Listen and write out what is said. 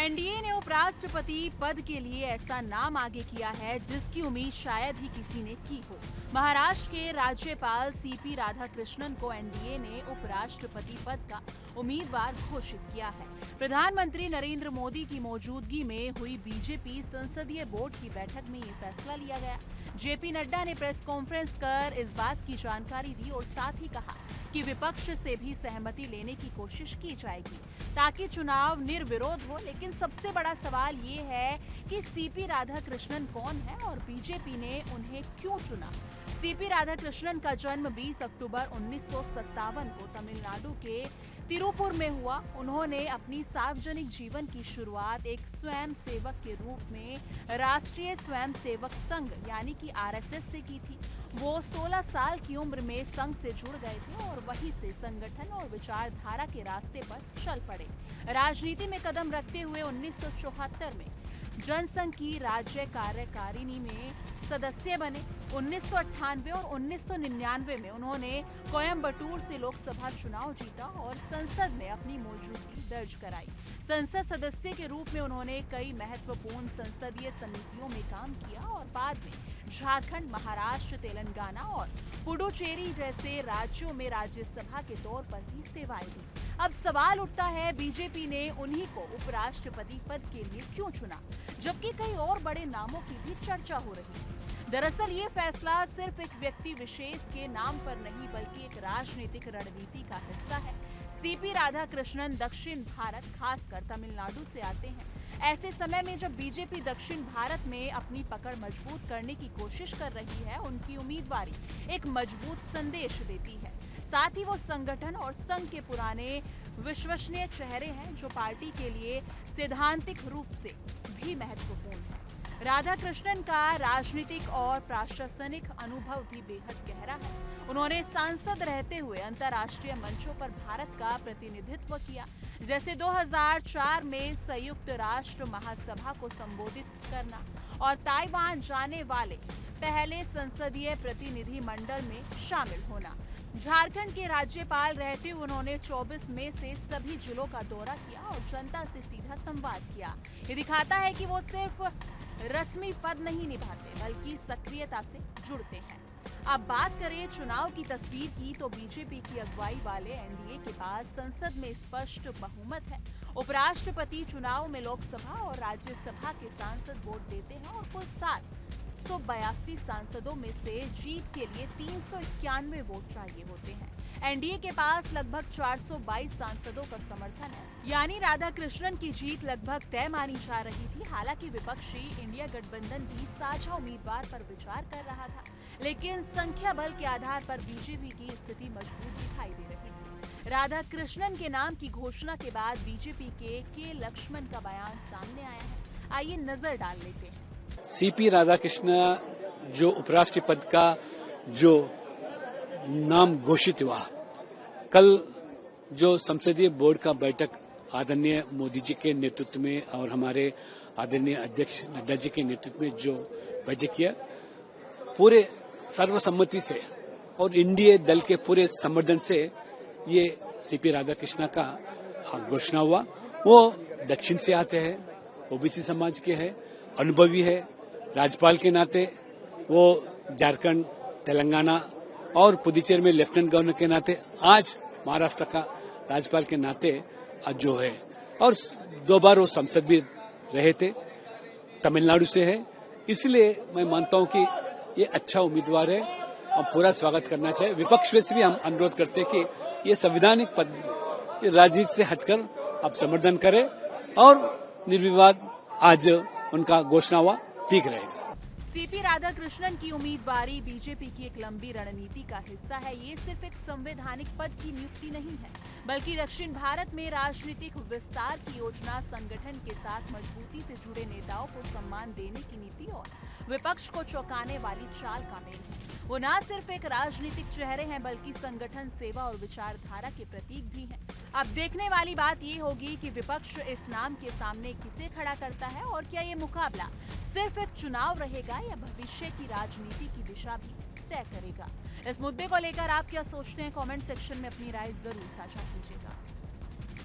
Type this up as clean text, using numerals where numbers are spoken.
NDA ने उपराष्ट्रपति पद के लिए ऐसा नाम आगे किया है जिसकी उम्मीद शायद ही किसी ने की हो। महाराष्ट्र के राज्यपाल सीपी राधाकृष्णन को एनडीए ने उपराष्ट्रपति पद का उम्मीदवार घोषित किया है। प्रधानमंत्री नरेंद्र मोदी की मौजूदगी में हुई बीजेपी संसदीय बोर्ड की बैठक में ये फैसला लिया गया। जेपी नड्डा ने प्रेस कॉन्फ्रेंस कर इस बात की जानकारी दी और साथ ही कहा कि विपक्ष से भी सहमति लेने की कोशिश की जाएगी ताकि चुनाव निर्विरोध हो। लेकिन सबसे बड़ा सवाल ये है कि सीपी राधाकृष्णन कौन है और बीजेपी ने उन्हें क्यों चुना। सीपी राधाकृष्णन का जन्म 20 अक्टूबर 1957 को तमिलनाडु के तिरुपुर में हुआ। उन्होंने अपनी सार्वजनिक जीवन की शुरुआत एक स्वयं सेवक के रूप में राष्ट्रीय स्वयं सेवक संघ यानी कि आरएसएस से की थी। वो 16 साल की उम्र में संघ से जुड़ गए थे और वहीं से संगठन और विचारधारा के रास्ते पर चल पड़े। राजनीति में कदम रखते हुए 1974 में जनसंघ की राज्य कार्यकारिणी में सदस्य बने। 1998 और 1999 में उन्होंने कोयम्बटूर से लोकसभा चुनाव जीता और संसद में अपनी मौजूदगी दर्ज कराई। संसद सदस्य के रूप में उन्होंने कई महत्वपूर्ण संसदीय समितियों में काम किया और बाद में झारखंड, महाराष्ट्र, तेलंगाना और पुडुचेरी जैसे राज्यों में राज्यसभा के तौर पर भी सेवाएं दी। अब सवाल उठता है बीजेपी ने उन्हीं को उपराष्ट्रपति पद के लिए क्यों चुना, जबकि कई और बड़े नामों की भी चर्चा हो रही है। दरअसल ये फैसला सिर्फ एक व्यक्ति विशेष के नाम पर नहीं बल्कि एक राजनीतिक रणनीति का हिस्सा है। सीपी राधाकृष्णन दक्षिण भारत, खासकर तमिलनाडु से आते हैं। ऐसे समय में जब बीजेपी दक्षिण भारत में अपनी पकड़ मजबूत करने की कोशिश कर रही है, उनकी उम्मीदवारी एक मजबूत संदेश देती है। साथ ही वो संगठन और संघ के पुराने विश्वसनीय चेहरे हैं जो पार्टी के लिए सैद्धांतिक रूप से भी महत्वपूर्ण है। राधाकृष्णन का राजनीतिक और प्रशासनिक अनुभव भी बेहद गहरा है। उन्होंने सांसद रहते हुए अंतर्राष्ट्रीय मंचों पर भारत का प्रतिनिधित्व किया, जैसे 2004 में संयुक्त राष्ट्र महासभा को संबोधित करना और ताइवान जाने वाले पहले संसदीय प्रतिनिधि मंडल में शामिल होना। झारखंड के राज्यपाल रहते हुए उन्होंने 24 मई से सभी जिलों का दौरा किया और जनता से सीधा संवाद किया। ये दिखाता है कि वो सिर्फ रस्मी पद नहीं निभाते बल्कि सक्रियता से जुड़ते हैं। अब बात करें चुनाव की तस्वीर की तो बीजेपी की अगुवाई वाले एनडीए के पास संसद में स्पष्ट बहुमत है। उपराष्ट्रपति चुनाव में लोकसभा और राज्यसभा के सांसद वोट देते हैं और कुल 782 सांसदों में से जीत के लिए 391 वोट चाहिए होते हैं। एनडीए के पास लगभग 422 सांसदों का समर्थन है, यानी राधाकृष्णन की जीत लगभग तय मानी जा रही थी। हालांकि विपक्षी इंडिया गठबंधन भी साझा उम्मीदवार पर विचार कर रहा था, लेकिन संख्या बल के आधार पर बीजेपी की स्थिति मजबूत दिखाई दे रही थी। राधाकृष्णन के नाम की घोषणा के बाद बीजेपी के लक्ष्मण का बयान सामने आया है। आइए नजर डाल लेते हैं। सीपी राधाकृष्ण जो उपराष्ट्रपति का जो नाम घोषित हुआ, कल जो संसदीय बोर्ड का बैठक आदरणीय मोदी जी के नेतृत्व में और हमारे आदरणीय अध्यक्ष नड्डा जी के नेतृत्व में जो बैठक किया, पूरे सर्वसम्मति से और एनडीए दल के पूरे समर्थन से ये सीपी राधाकृष्ण का घोषणा हुआ। वो दक्षिण से आते हैं, ओबीसी समाज के हैं, अनुभवी है। राज्यपाल के नाते वो झारखंड, तेलंगाना और पुडुचेरी में लेफ्टिनेंट गवर्नर के नाते, आज महाराष्ट्र का राज्यपाल के नाते आज जो है, और 2 बार वो संसद भी रहे थे, तमिलनाडु से है। इसलिए मैं मानता हूं कि ये अच्छा उम्मीदवार है और पूरा स्वागत करना चाहिए। विपक्ष से भी हम अनुरोध करते हैं कि ये संवैधानिक पद राजनीति से हटकर आप समर्थन करें और निर्विवाद आज उनका घोषणा हुआ, ठीक रहेगा। सीपी राधाकृष्णन की उम्मीदवारी बीजेपी की एक लंबी रणनीति का हिस्सा है। ये सिर्फ एक संवैधानिक पद की नियुक्ति नहीं है, बल्कि दक्षिण भारत में राजनीतिक विस्तार की योजना, संगठन के साथ मजबूती से जुड़े नेताओं को सम्मान देने की नीति और विपक्ष को चौंकाने वाली चाल का मेल है। वो न सिर्फ एक राजनीतिक चेहरे हैं बल्कि संगठन, सेवा और विचारधारा के प्रतीक भी हैं। अब देखने वाली बात ये होगी कि विपक्ष इस नाम के सामने किसे खड़ा करता है और क्या ये मुकाबला सिर्फ एक चुनाव रहेगा या भविष्य की राजनीति की दिशा भी तय करेगा। इस मुद्दे को लेकर आप क्या सोचते हैं? कमेंट सेक्शन में अपनी राय जरूर साझा कीजिएगा।